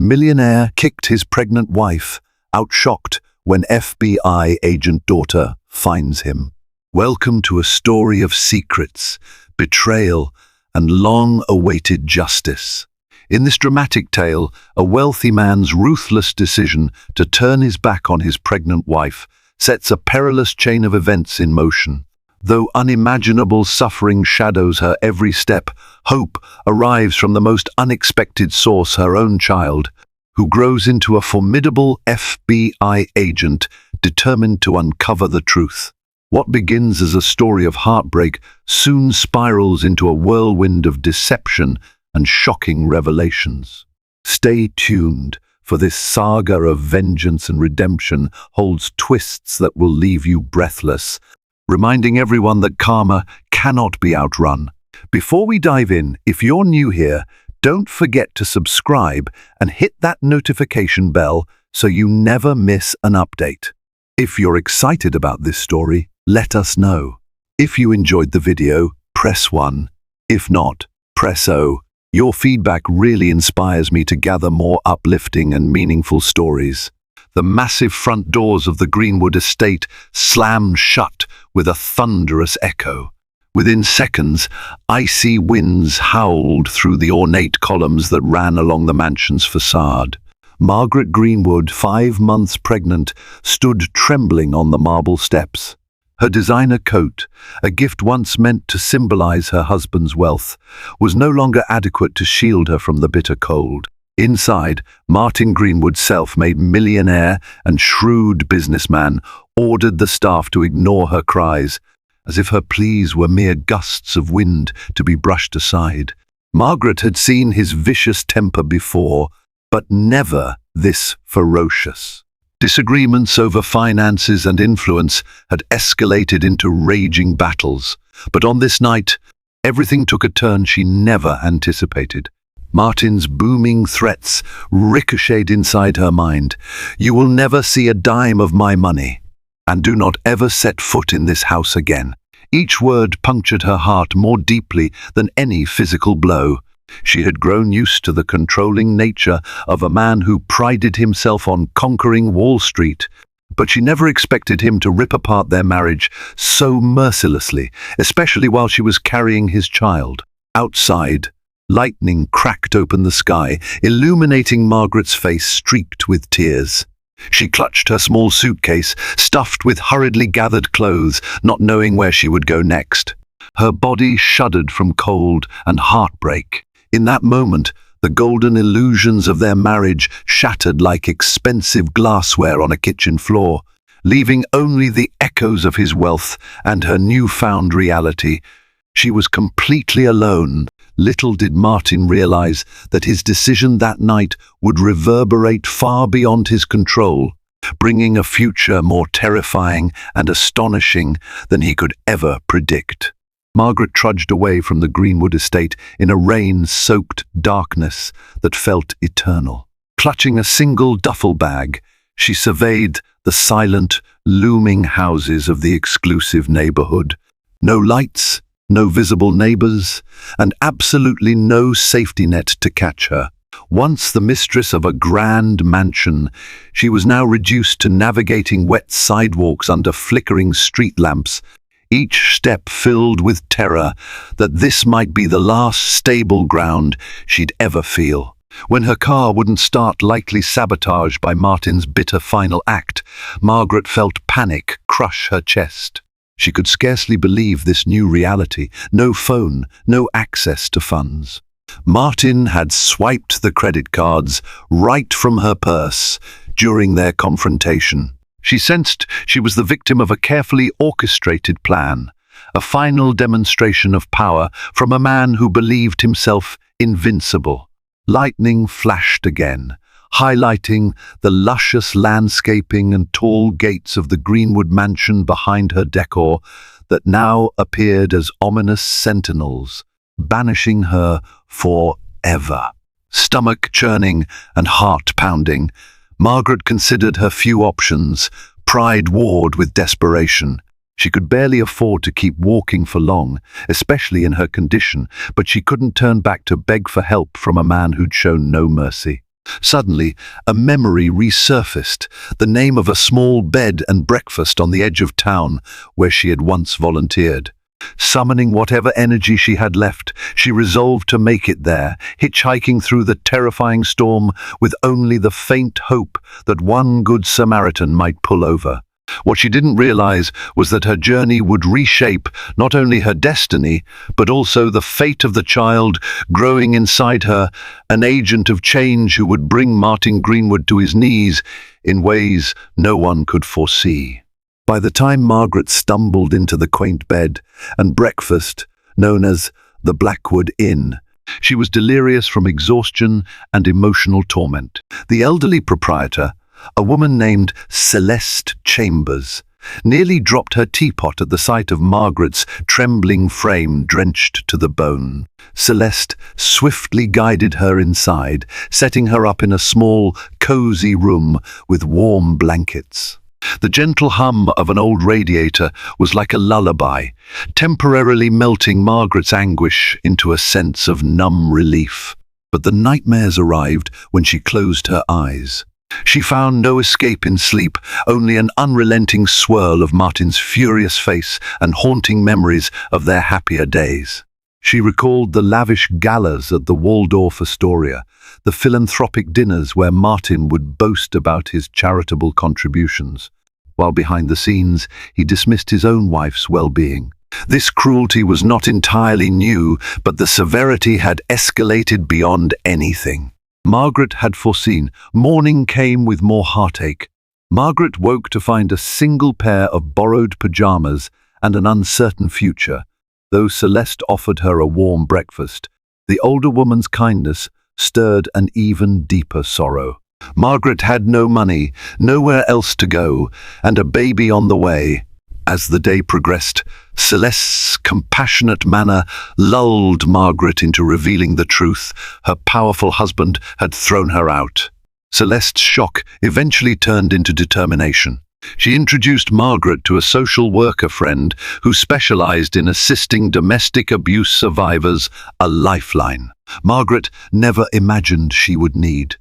Millionaire kicked his pregnant wife, outshocked when FBI agent daughter finds him. Welcome to a story of secrets, betrayal, and long-awaited justice. In this dramatic tale, a wealthy man's ruthless decision to turn his back on his pregnant wife sets a perilous chain of events in motion. Though unimaginable suffering shadows her every step, hope arrives from the most unexpected source, her own child, who grows into a formidable FBI agent determined to uncover the truth. What begins as a story of heartbreak soon spirals into a whirlwind of deception and shocking revelations. Stay tuned, for this saga of vengeance and redemption holds twists that will leave you breathless, reminding everyone that karma cannot be outrun. Before we dive in, if you're new here, don't forget to subscribe and hit that notification bell so you never miss an update. If you're excited about this story, let us know. If you enjoyed the video, press 1. If not, press O. Your feedback really inspires me to gather more uplifting and meaningful stories. The massive front doors of the Greenwood estate slammed shut with a thunderous echo. Within seconds, icy winds howled through the ornate columns that ran along the mansion's facade. Margaret Greenwood, 5 months pregnant, stood trembling on the marble steps. Her designer coat, a gift once meant to symbolize her husband's wealth, was no longer adequate to shield her from the bitter cold. Inside, Martin Greenwood, self-made millionaire and shrewd businessman, ordered the staff to ignore her cries, as if her pleas were mere gusts of wind to be brushed aside. Margaret had seen his vicious temper before, but never this ferocious. Disagreements over finances and influence had escalated into raging battles, but on this night, everything took a turn she never anticipated. Martin's booming threats ricocheted inside her mind. "You will never see a dime of my money, and do not ever set foot in this house again." Each word punctured her heart more deeply than any physical blow. She had grown used to the controlling nature of a man who prided himself on conquering Wall Street, but she never expected him to rip apart their marriage so mercilessly, especially while she was carrying his child. Outside, lightning cracked open the sky, illuminating Margaret's face streaked with tears. She clutched her small suitcase, stuffed with hurriedly gathered clothes, not knowing where she would go next. Her body shuddered from cold and heartbreak. In that moment, the golden illusions of their marriage shattered like expensive glassware on a kitchen floor, leaving only the echoes of his wealth and her newfound reality. She was completely alone. Little did Martin realize that his decision that night would reverberate far beyond his control, bringing a future more terrifying and astonishing than he could ever predict. Margaret trudged away from the Greenwood estate in a rain-soaked darkness that felt eternal. Clutching a single duffel bag, she surveyed the silent, looming houses of the exclusive neighborhood. No lights, no visible neighbors, and absolutely no safety net to catch her. Once the mistress of a grand mansion, she was now reduced to navigating wet sidewalks under flickering street lamps, each step filled with terror that this might be the last stable ground she'd ever feel. When her car wouldn't start, likely sabotaged by Martin's bitter final act, Margaret felt panic crush her chest. She could scarcely believe this new reality. No phone, no access to funds. Martin had swiped the credit cards right from her purse during their confrontation. She sensed she was the victim of a carefully orchestrated plan, a final demonstration of power from a man who believed himself invincible. Lightning flashed again, highlighting the luscious landscaping and tall gates of the Greenwood mansion behind her decor that now appeared as ominous sentinels, banishing her forever. Stomach churning and heart pounding, Margaret considered her few options, pride warred with desperation. She could barely afford to keep walking for long, especially in her condition, but she couldn't turn back to beg for help from a man who'd shown no mercy. Suddenly, a memory resurfaced, the name of a small bed and breakfast on the edge of town where she had once volunteered. Summoning whatever energy she had left, she resolved to make it there, hitchhiking through the terrifying storm with only the faint hope that one good Samaritan might pull over. What she didn't realize was that her journey would reshape not only her destiny, but also the fate of the child growing inside her, an agent of change who would bring Martin Greenwood to his knees in ways no one could foresee. By the time Margaret stumbled into the quaint bed and breakfast known as the Blackwood Inn, she was delirious from exhaustion and emotional torment. The elderly proprietor, a woman named Celeste Chambers, nearly dropped her teapot at the sight of Margaret's trembling frame drenched to the bone. Celeste swiftly guided her inside, setting her up in a small, cozy room with warm blankets. The gentle hum of an old radiator was like a lullaby, temporarily melting Margaret's anguish into a sense of numb relief. But the nightmares arrived when she closed her eyes. She found no escape in sleep, only an unrelenting swirl of Martin's furious face and haunting memories of their happier days. She recalled the lavish galas at the Waldorf Astoria, the philanthropic dinners where Martin would boast about his charitable contributions, while behind the scenes he dismissed his own wife's well-being. This cruelty was not entirely new, but the severity had escalated beyond anything Margaret had foreseen. Morning came with more heartache. Margaret woke to find a single pair of borrowed pajamas and an uncertain future. Though Celeste offered her a warm breakfast, the older woman's kindness stirred an even deeper sorrow. Margaret had no money, nowhere else to go, and a baby on the way. As the day progressed, Celeste's compassionate manner lulled Margaret into revealing the truth. Her powerful husband had thrown her out. Celeste's shock eventually turned into determination. She introduced Margaret to a social worker friend who specialized in assisting domestic abuse survivors, a lifeline Margaret never imagined she would need.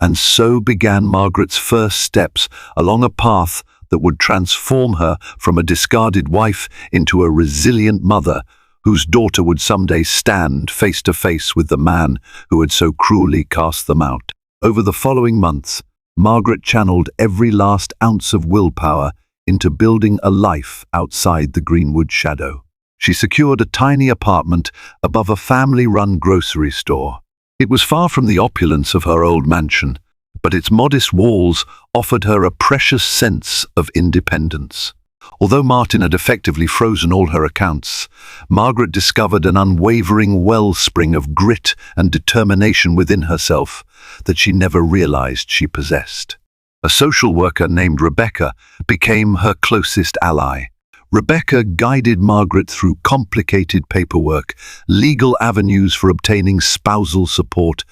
And so began Margaret's first steps along a path that would transform her from a discarded wife into a resilient mother whose daughter would someday stand face to face with the man who had so cruelly cast them out. Over the following months, Margaret channeled every last ounce of willpower into building a life outside the Greenwood shadow. She secured a tiny apartment above a family-run grocery store. It was far from the opulence of her old mansion, but its modest walls offered her a precious sense of independence. Although Martin had effectively frozen all her accounts, Margaret discovered an unwavering wellspring of grit and determination within herself that she never realized she possessed. A social worker named Rebecca became her closest ally. Rebecca guided Margaret through complicated paperwork, legal avenues for obtaining spousal support,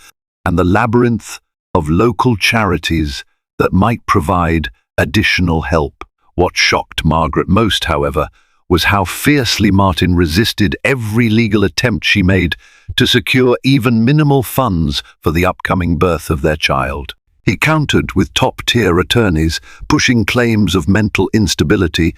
and the labyrinth of local charities that might provide additional help. What shocked Margaret most, however, was how fiercely Martin resisted every legal attempt she made to secure even minimal funds for the upcoming birth of their child. He countered with top-tier attorneys, pushing claims of mental instability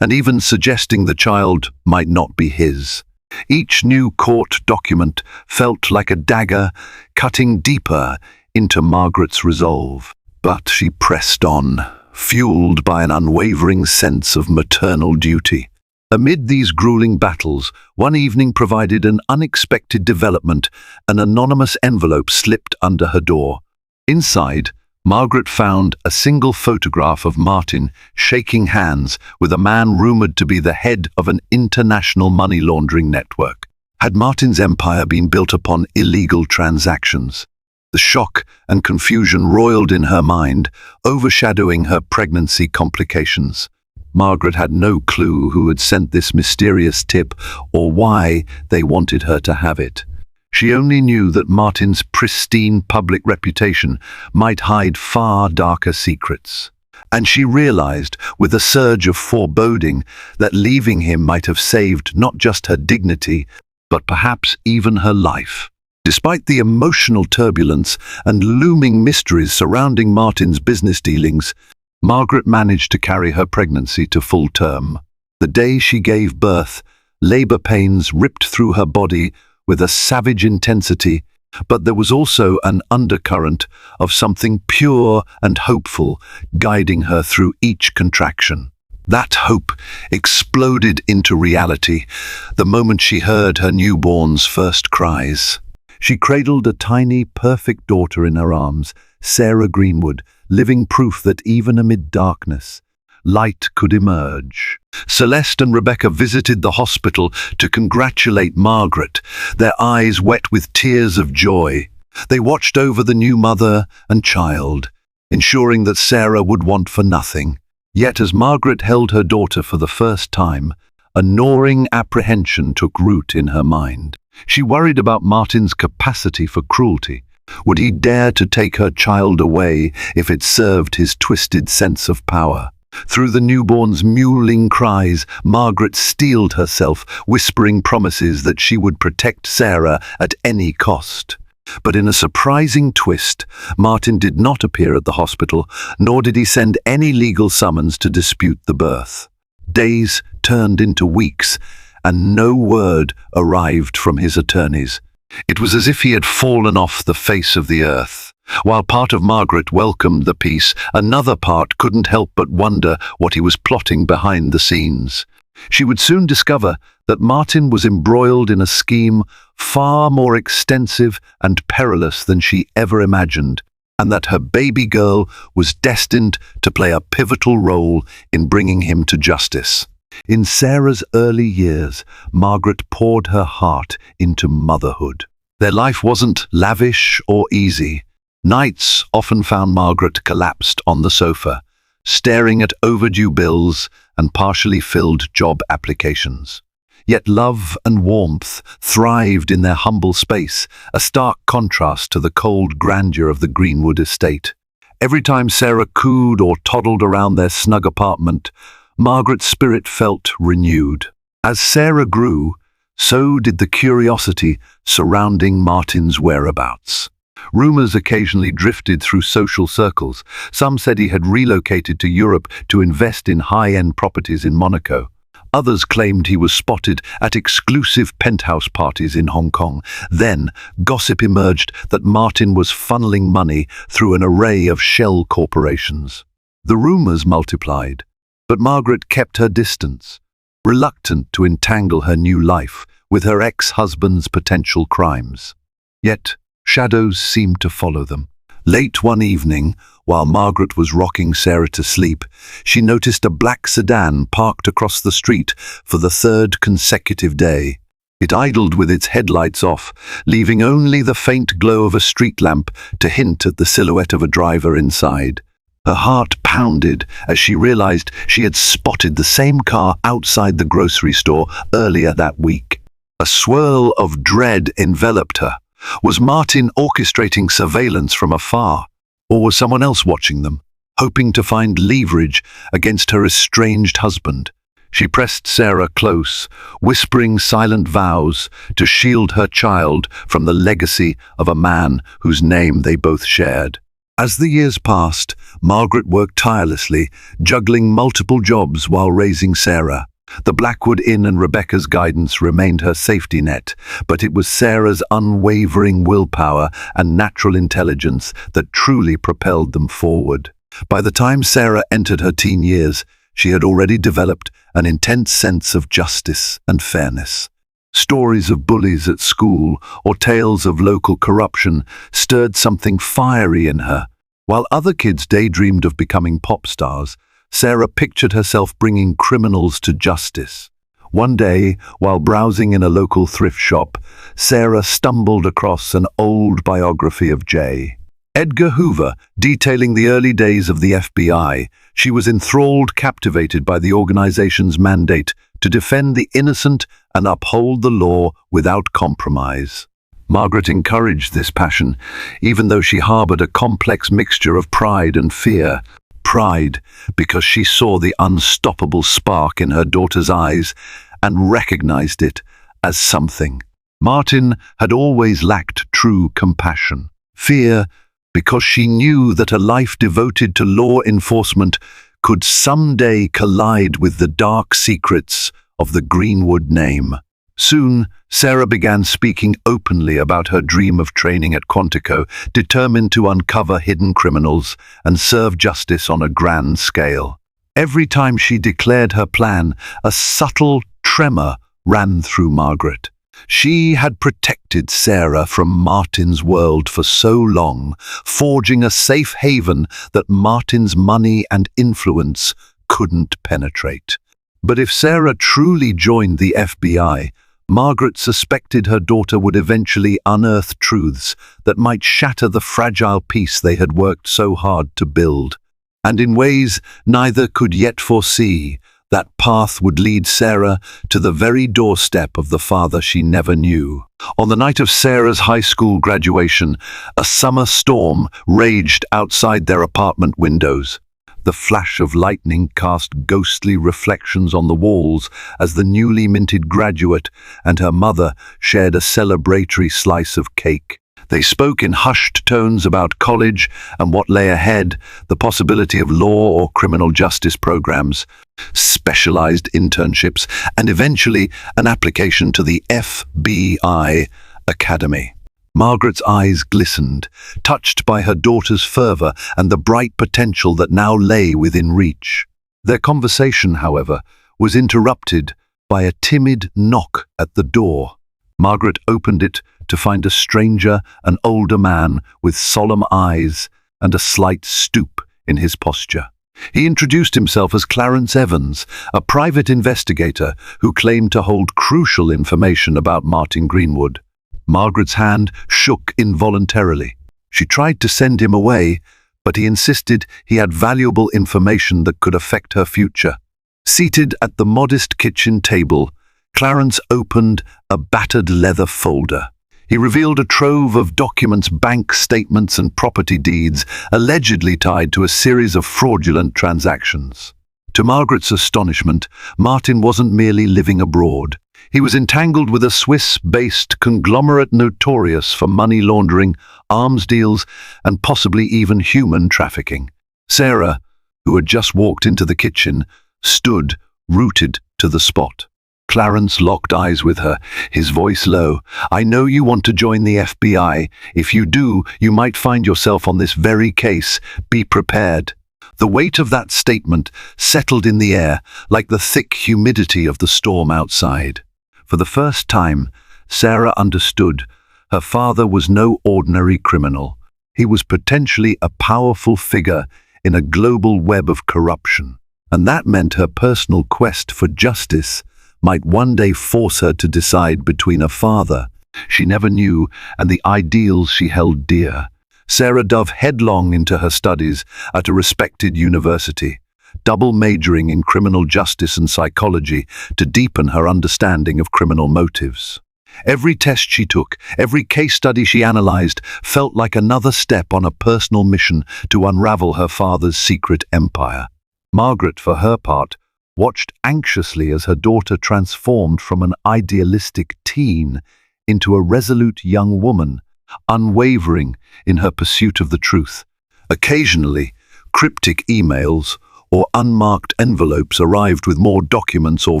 and even suggesting the child might not be his. Each new court document felt like a dagger, cutting deeper into Margaret's resolve. But she pressed on, fueled by an unwavering sense of maternal duty. Amid these grueling battles, one evening provided an unexpected development. An anonymous envelope slipped under her door. Inside, Margaret found a single photograph of Martin shaking hands with a man rumored to be the head of an international money laundering network. Had Martin's empire been built upon illegal transactions? The shock and confusion roiled in her mind, overshadowing her pregnancy complications. Margaret had no clue who had sent this mysterious tip or why they wanted her to have it. She only knew that Martin's pristine public reputation might hide far darker secrets. And she realized, with a surge of foreboding, that leaving him might have saved not just her dignity, but perhaps even her life. Despite the emotional turbulence and looming mysteries surrounding Martin's business dealings, Margaret managed to carry her pregnancy to full term. The day she gave birth, labor pains ripped through her body with a savage intensity, but there was also an undercurrent of something pure and hopeful guiding her through each contraction. That hope exploded into reality the moment she heard her newborn's first cries. She cradled a tiny, perfect daughter in her arms, Sarah Greenwood, living proof that even amid darkness, light could emerge. Celeste and Rebecca visited the hospital to congratulate Margaret, their eyes wet with tears of joy. They watched over the new mother and child, ensuring that Sarah would want for nothing. Yet as Margaret held her daughter for the first time, a gnawing apprehension took root in her mind. She worried about Martin's capacity for cruelty. Would he dare to take her child away if it served his twisted sense of power? Through the newborn's mewling cries, Margaret steeled herself, whispering promises that she would protect Sarah at any cost. But in a surprising twist, Martin did not appear at the hospital, nor did he send any legal summons to dispute the birth. Days turned into weeks, and no word arrived from his attorneys. It was as if he had fallen off the face of the earth. While part of Margaret welcomed the peace, another part couldn't help but wonder what he was plotting behind the scenes. She would soon discover that Martin was embroiled in a scheme far more extensive and perilous than she ever imagined, and that her baby girl was destined to play a pivotal role in bringing him to justice. In Sarah's early years, Margaret poured her heart into motherhood. Their life wasn't lavish or easy. Nights often found Margaret collapsed on the sofa, staring at overdue bills and partially filled job applications. Yet love and warmth thrived in their humble space, a stark contrast to the cold grandeur of the Greenwood estate. Every time Sarah cooed or toddled around their snug apartment, Margaret's spirit felt renewed. As Sarah grew, so did the curiosity surrounding Martin's whereabouts. Rumors occasionally drifted through social circles. Some said he had relocated to Europe to invest in high-end properties in Monaco. Others claimed he was spotted at exclusive penthouse parties in Hong Kong. Then, gossip emerged that Martin was funneling money through an array of shell corporations. The rumors multiplied, but Margaret kept her distance, reluctant to entangle her new life with her ex-husband's potential crimes. Yet, shadows seemed to follow them. Late one evening, while Margaret was rocking Sarah to sleep, she noticed a black sedan parked across the street for the third consecutive day. It idled with its headlights off, leaving only the faint glow of a street lamp to hint at the silhouette of a driver inside. Her heart pounded as she realized she had spotted the same car outside the grocery store earlier that week. A swirl of dread enveloped her. Was Martin orchestrating surveillance from afar, or was someone else watching them, hoping to find leverage against her estranged husband? She pressed Sarah close, whispering silent vows to shield her child from the legacy of a man whose name they both shared. As the years passed, Margaret worked tirelessly, juggling multiple jobs while raising Sarah. The Blackwood Inn and Rebecca's guidance remained her safety net, but it was Sarah's unwavering willpower and natural intelligence that truly propelled them forward. By the time Sarah entered her teen years, she had already developed an intense sense of justice and fairness. Stories of bullies at school or tales of local corruption stirred something fiery in her. While other kids daydreamed of becoming pop stars, Sarah pictured herself bringing criminals to justice. One day, while browsing in a local thrift shop, Sarah stumbled across an old biography of J. Edgar Hoover, detailing the early days of the FBI. She was enthralled, captivated by the organization's mandate to defend the innocent and uphold the law without compromise. Margaret encouraged this passion, even though she harbored a complex mixture of pride and fear. Pride, because she saw the unstoppable spark in her daughter's eyes and recognized it as something Martin had always lacked true compassion. Fear, because she knew that a life devoted to law enforcement could someday collide with the dark secrets of the Greenwood name. Soon, Sarah began speaking openly about her dream of training at Quantico, determined to uncover hidden criminals and serve justice on a grand scale. Every time she declared her plan, a subtle tremor ran through Margaret. She had protected Sarah from Martin's world for so long, forging a safe haven that Martin's money and influence couldn't penetrate. But if Sarah truly joined the FBI, Margaret suspected her daughter would eventually unearth truths that might shatter the fragile peace they had worked so hard to build. And in ways neither could yet foresee, that path would lead Sarah to the very doorstep of the father she never knew. On the night of Sarah's high school graduation, a summer storm raged outside their apartment windows. The flash of lightning cast ghostly reflections on the walls as the newly minted graduate and her mother shared a celebratory slice of cake. They spoke in hushed tones about college and what lay ahead, the possibility of law or criminal justice programs, specialized internships, and eventually an application to the FBI Academy. Margaret's eyes glistened, touched by her daughter's fervor and the bright potential that now lay within reach. Their conversation, however, was interrupted by a timid knock at the door. Margaret opened it to find a stranger, an older man with solemn eyes and a slight stoop in his posture. He introduced himself as Clarence Evans, a private investigator who claimed to hold crucial information about Martin Greenwood. Margaret's hand shook involuntarily. She tried to send him away, but he insisted he had valuable information that could affect her future. Seated at the modest kitchen table, Clarence opened a battered leather folder. He revealed a trove of documents, bank statements, and property deeds, allegedly tied to a series of fraudulent transactions. To Margaret's astonishment, Martin wasn't merely living abroad. He was entangled with a Swiss-based conglomerate notorious for money laundering, arms deals, and possibly even human trafficking. Sarah, who had just walked into the kitchen, stood rooted to the spot. Clarence locked eyes with her, his voice low. "I know you want to join the FBI. If you do, you might find yourself on this very case. Be prepared." The weight of that statement settled in the air like the thick humidity of the storm outside. For the first time, Sarah understood her father was no ordinary criminal. He was potentially a powerful figure in a global web of corruption. And that meant her personal quest for justice might one day force her to decide between a father she never knew and the ideals she held dear. Sarah dove headlong into her studies at a respected university, double majoring in criminal justice and psychology to deepen her understanding of criminal motives. Every test she took, every case study she analyzed, felt like another step on a personal mission to unravel her father's secret empire. Margaret, for her part, watched anxiously as her daughter transformed from an idealistic teen into a resolute young woman, unwavering in her pursuit of the truth. Occasionally, cryptic emails or unmarked envelopes arrived with more documents or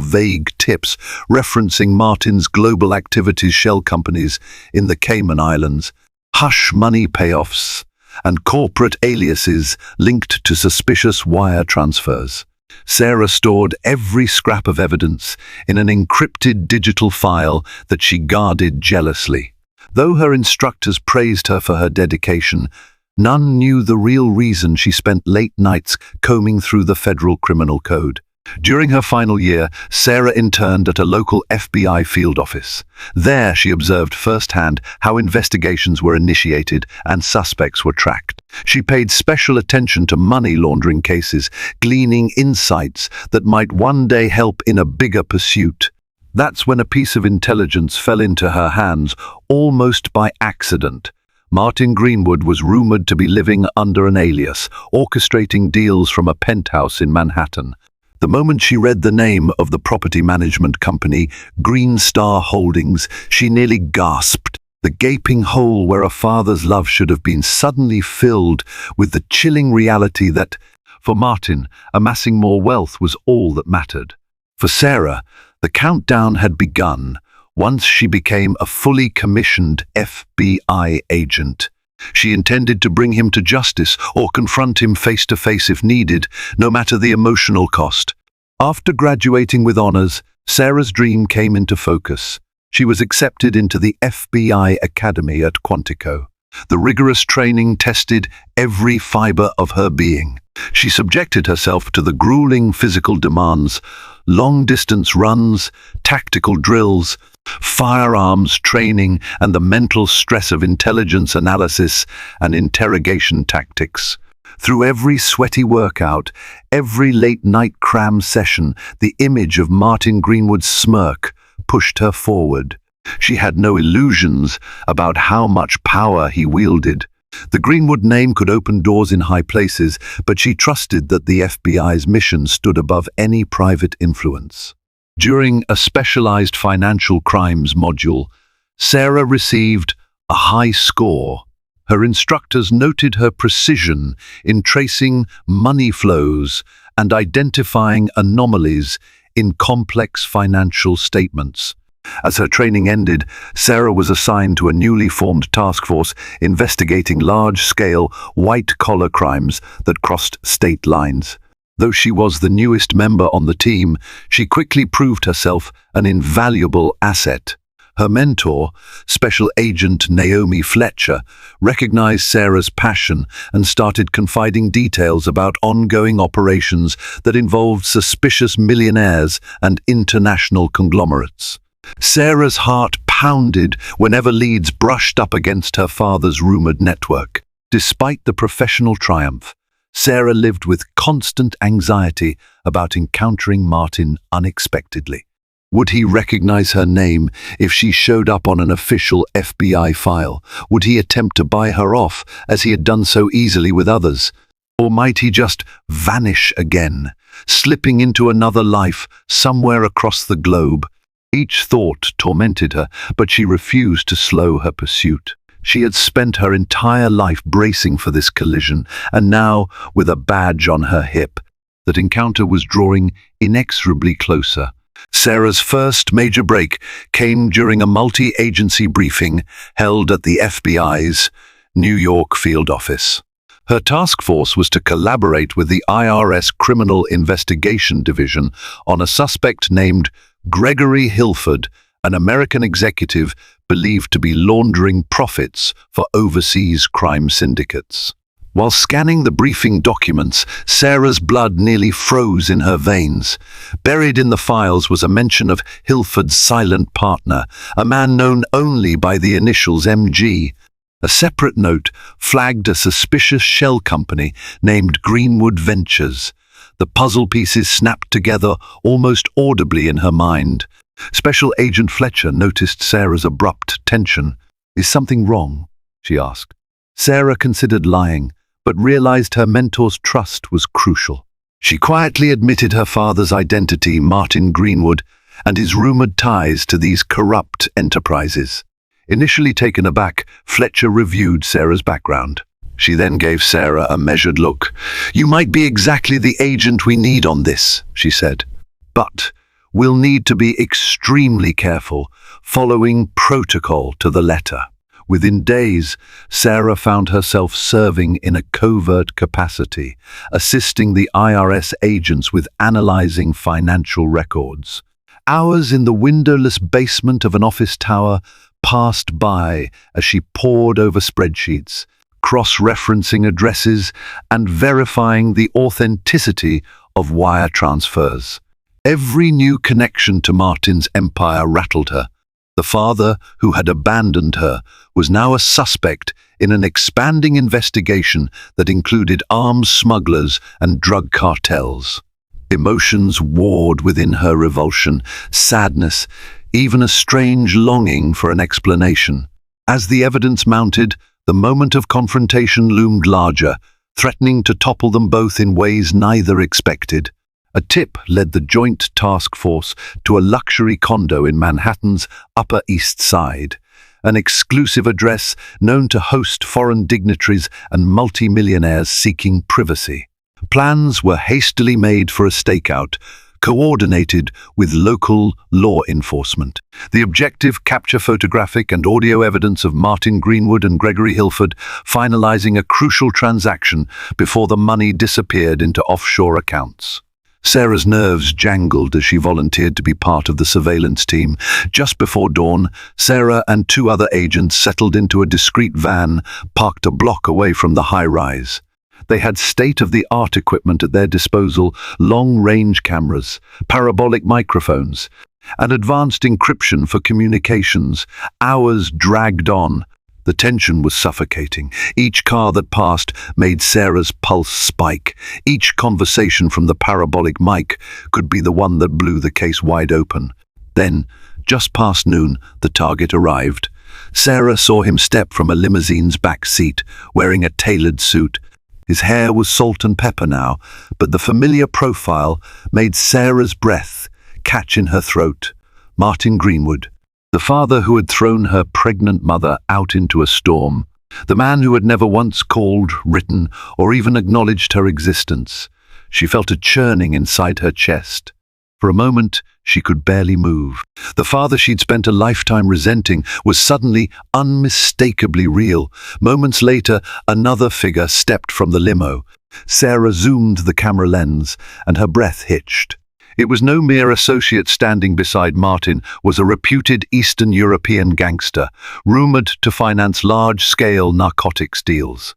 vague tips referencing Martin's global activities, shell companies in the Cayman Islands, hush money payoffs, and corporate aliases linked to suspicious wire transfers. Sarah stored every scrap of evidence in an encrypted digital file that she guarded jealously. Though her instructors praised her for her dedication, none knew the real reason she spent late nights combing through the federal criminal code. During her final year, Sarah interned at a local FBI field office. There she observed firsthand how investigations were initiated and suspects were tracked. She paid special attention to money laundering cases, gleaning insights that might one day help in a bigger pursuit. That's when a piece of intelligence fell into her hands, almost by accident. Martin Greenwood was rumored to be living under an alias, orchestrating deals from a penthouse in Manhattan. The moment she read the name of the property management company, Green Star Holdings, she nearly gasped. The gaping hole where a father's love should have been suddenly filled with the chilling reality that, for Martin, amassing more wealth was all that mattered. For Sarah, the countdown had begun once she became a fully commissioned FBI agent. She intended to bring him to justice or confront him face to face if needed, no matter the emotional cost. After graduating with honors, Sarah's dream came into focus. She was accepted into the FBI Academy at Quantico. The rigorous training tested every fiber of her being. She subjected herself to the grueling physical demands, long-distance runs, tactical drills, firearms training, and the mental stress of intelligence analysis and interrogation tactics. Through every sweaty workout, every late-night cram session, the image of Martin Greenwood's smirk pushed her forward. She had no illusions about how much power he wielded. The Greenwood name could open doors in high places, but she trusted that the FBI's mission stood above any private influence. During a specialized financial crimes module, Sarah received a high score. Her instructors noted her precision in tracing money flows and identifying anomalies in complex financial statements. As her training ended, Sarah was assigned to a newly formed task force investigating large-scale, white-collar crimes that crossed state lines. Though she was the newest member on the team, she quickly proved herself an invaluable asset. Her mentor, Special Agent Naomi Fletcher, recognized Sarah's passion and started confiding details about ongoing operations that involved suspicious millionaires and international conglomerates. Sarah's heart pounded whenever leads brushed up against her father's rumored network. Despite the professional triumph, Sarah lived with constant anxiety about encountering Martin unexpectedly. Would he recognize her name if she showed up on an official FBI file? Would he attempt to buy her off as he had done so easily with others? Or might he just vanish again, slipping into another life somewhere across the globe? Each thought tormented her, but she refused to slow her pursuit. She had spent her entire life bracing for this collision, and now, with a badge on her hip, that encounter was drawing inexorably closer. Sarah's first major break came during a multi-agency briefing held at the FBI's New York field office. Her task force was to collaborate with the IRS Criminal Investigation Division on a suspect named Gregory Hilford, an American executive believed to be laundering profits for overseas crime syndicates. While scanning the briefing documents, Sarah's blood nearly froze in her veins. Buried in the files was a mention of Hilford's silent partner, a man known only by the initials MG. A separate note flagged a suspicious shell company named Greenwood Ventures. The puzzle pieces snapped together almost audibly in her mind. Special Agent Fletcher noticed Sarah's abrupt tension. "Is something wrong?" she asked. Sarah considered lying, but realized her mentor's trust was crucial. She quietly admitted her father's identity, Martin Greenwood, and his rumored ties to these corrupt enterprises. Initially taken aback, Fletcher reviewed Sarah's background. She then gave Sarah a measured look. "You might be exactly the agent we need on this," she said. "But we'll need to be extremely careful, following protocol to the letter." Within days, Sarah found herself serving in a covert capacity, assisting the IRS agents with analyzing financial records. Hours in the windowless basement of an office tower passed by as she pored over spreadsheets, cross-referencing addresses and verifying the authenticity of wire transfers. Every new connection to Martin's empire rattled her. The father, who had abandoned her, was now a suspect in an expanding investigation that included arms smugglers and drug cartels. Emotions warred within her: revulsion, sadness, even a strange longing for an explanation. As the evidence mounted, the moment of confrontation loomed larger, threatening to topple them both in ways neither expected. A tip led the joint task force to a luxury condo in Manhattan's Upper East Side, an exclusive address known to host foreign dignitaries and multimillionaires seeking privacy. Plans were hastily made for a stakeout, coordinated with local law enforcement. The objective: capture photographic and audio evidence of Martin Greenwood and Gregory Hilford finalizing a crucial transaction before the money disappeared into offshore accounts. Sarah's nerves jangled as she volunteered to be part of the surveillance team. Just before dawn, Sarah and two other agents settled into a discreet van parked a block away from the high-rise. They had state-of-the-art equipment at their disposal: long-range cameras, parabolic microphones, and advanced encryption for communications. Hours dragged on. The tension was suffocating. Each car that passed made Sarah's pulse spike. Each conversation from the parabolic mic could be the one that blew the case wide open. Then, just past noon, the target arrived. Sarah saw him step from a limousine's back seat, wearing a tailored suit. His hair was salt and pepper now, but the familiar profile made Sarah's breath catch in her throat. Martin Greenwood, the father who had thrown her pregnant mother out into a storm. The man who had never once called, written, or even acknowledged her existence. She felt a churning inside her chest. For a moment, she could barely move. The father she'd spent a lifetime resenting was suddenly unmistakably real. Moments later, another figure stepped from the limo. Sarah zoomed the camera lens, and her breath hitched. It was no mere associate. Standing beside Martin was a reputed Eastern European gangster, rumored to finance large-scale narcotics deals.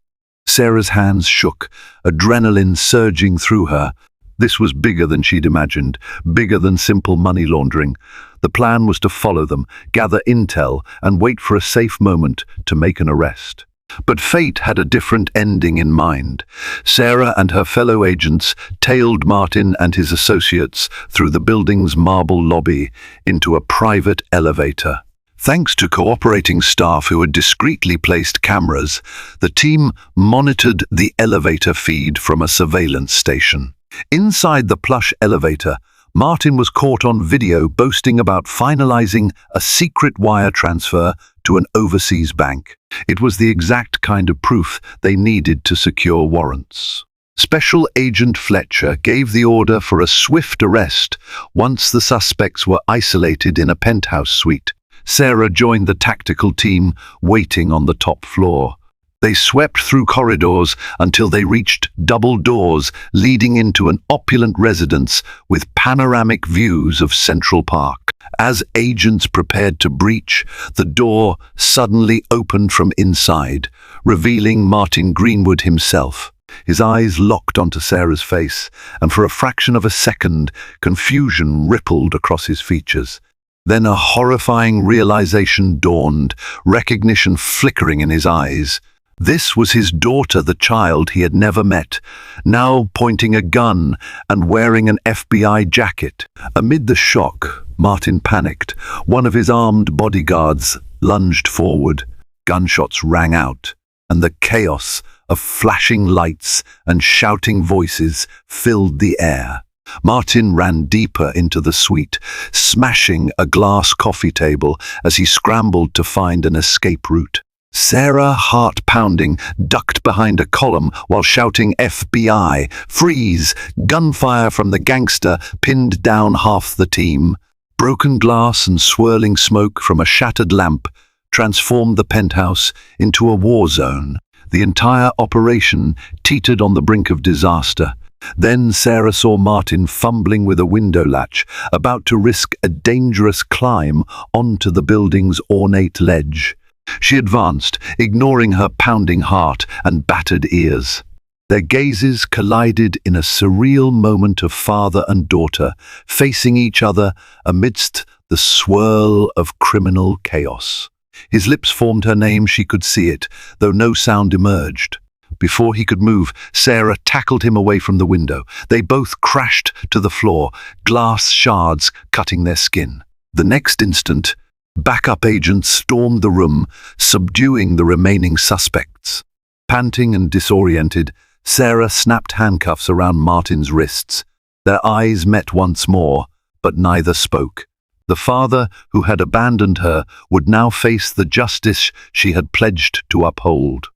Sarah's hands shook, adrenaline surging through her. This was bigger than she'd imagined, bigger than simple money laundering. The plan was to follow them, gather intel, and wait for a safe moment to make an arrest. But fate had a different ending in mind. Sarah and her fellow agents tailed Martin and his associates through the building's marble lobby into a private elevator. Thanks to cooperating staff who had discreetly placed cameras, the team monitored the elevator feed from a surveillance station. Inside the plush elevator, Martin was caught on video boasting about finalizing a secret wire transfer to an overseas bank. It was the exact kind of proof they needed to secure warrants. Special Agent Fletcher gave the order for a swift arrest once the suspects were isolated in a penthouse suite. Sarah joined the tactical team waiting on the top floor. They swept through corridors until they reached double doors leading into an opulent residence with panoramic views of Central Park. As agents prepared to breach, the door suddenly opened from inside, revealing Martin Greenwood himself. His eyes locked onto Sarah's face, and for a fraction of a second, confusion rippled across his features. Then a horrifying realization dawned, recognition flickering in his eyes. This was his daughter, the child he had never met, now pointing a gun and wearing an FBI jacket. Amid the shock, Martin panicked. One of his armed bodyguards lunged forward. Gunshots rang out, and the chaos of flashing lights and shouting voices filled the air. Martin ran deeper into the suite, smashing a glass coffee table as he scrambled to find an escape route. Sarah, heart pounding, ducked behind a column while shouting "FBI! Freeze!" Gunfire from the gangster pinned down half the team. Broken glass and swirling smoke from a shattered lamp transformed the penthouse into a war zone. The entire operation teetered on the brink of disaster. Then Sarah saw Martin fumbling with a window latch, about to risk a dangerous climb onto the building's ornate ledge. She advanced, ignoring her pounding heart and battered ears. Their gazes collided in a surreal moment of father and daughter, facing each other amidst the swirl of criminal chaos. His lips formed her name. She could see it, though no sound emerged. Before he could move, Sarah tackled him away from the window. They both crashed to the floor, glass shards cutting their skin. The next instant, backup agents stormed the room, subduing the remaining suspects. Panting and disoriented, Sarah snapped handcuffs around Martin's wrists. Their eyes met once more, but neither spoke. The father who had abandoned her would now face the justice she had pledged to uphold.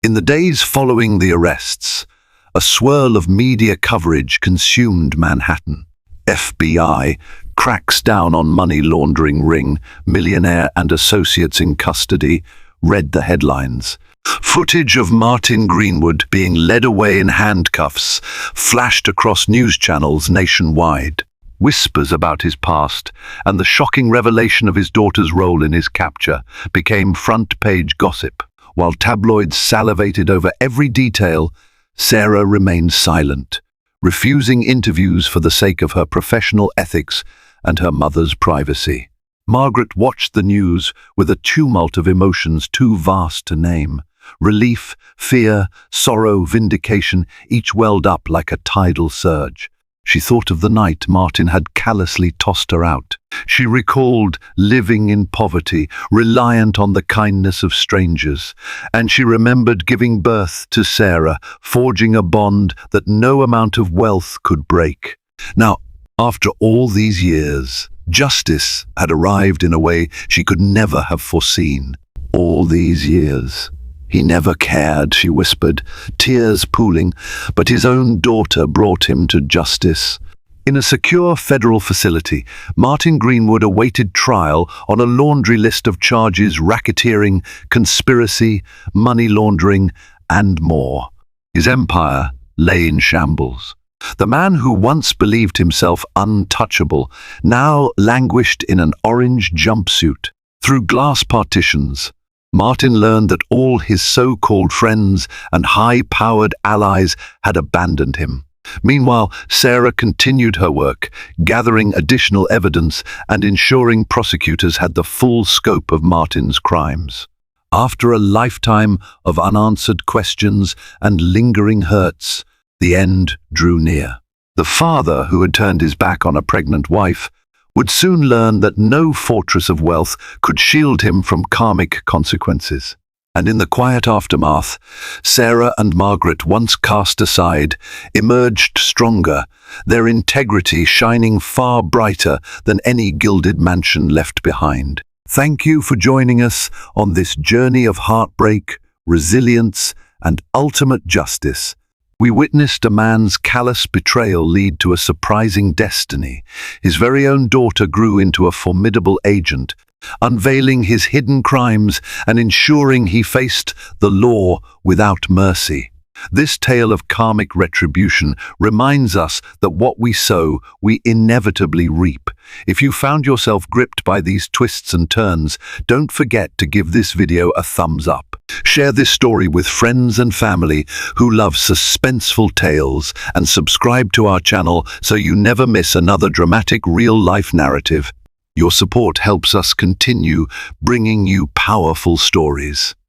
In the days following the arrests, a swirl of media coverage consumed Manhattan. FBI cracks down on money laundering ring, Millionaire and associates in custody, read the headlines. Footage of Martin Greenwood being led away in handcuffs flashed across news channels nationwide. Whispers about his past and the shocking revelation of his daughter's role in his capture became front-page gossip. While tabloids salivated over every detail, Sarah remained silent, refusing interviews for the sake of her professional ethics and her mother's privacy. Margaret watched the news with a tumult of emotions too vast to name. Relief, fear, sorrow, vindication, each welled up like a tidal surge. She thought of the night Martin had callously tossed her out. She recalled living in poverty, reliant on the kindness of strangers, and she remembered giving birth to Sarah, forging a bond that no amount of wealth could break. Now, after all these years, justice had arrived in a way she could never have foreseen. All these years. He never cared, she whispered, tears pooling, but his own daughter brought him to justice. In a secure federal facility, Martin Greenwood awaited trial on a laundry list of charges: racketeering, conspiracy, money laundering, and more. His empire lay in shambles. The man who once believed himself untouchable now languished in an orange jumpsuit. Through glass partitions, Martin learned that all his so-called friends and high-powered allies had abandoned him. Meanwhile, Sarah continued her work, gathering additional evidence and ensuring prosecutors had the full scope of Martin's crimes. After a lifetime of unanswered questions and lingering hurts, the end drew near. The father, who had turned his back on a pregnant wife, would soon learn that no fortress of wealth could shield him from karmic consequences. And in the quiet aftermath, Sarah and Margaret, once cast aside, emerged stronger, their integrity shining far brighter than any gilded mansion left behind. Thank you for joining us on this journey of heartbreak, resilience, and ultimate justice. We witnessed a man's callous betrayal lead to a surprising destiny. His very own daughter grew into a formidable agent, unveiling his hidden crimes and ensuring he faced the law without mercy. This tale of karmic retribution reminds us that what we sow, we inevitably reap. If you found yourself gripped by these twists and turns, don't forget to give this video a thumbs up. Share this story with friends and family who love suspenseful tales, and subscribe to our channel so you never miss another dramatic real-life narrative. Your support helps us continue bringing you powerful stories.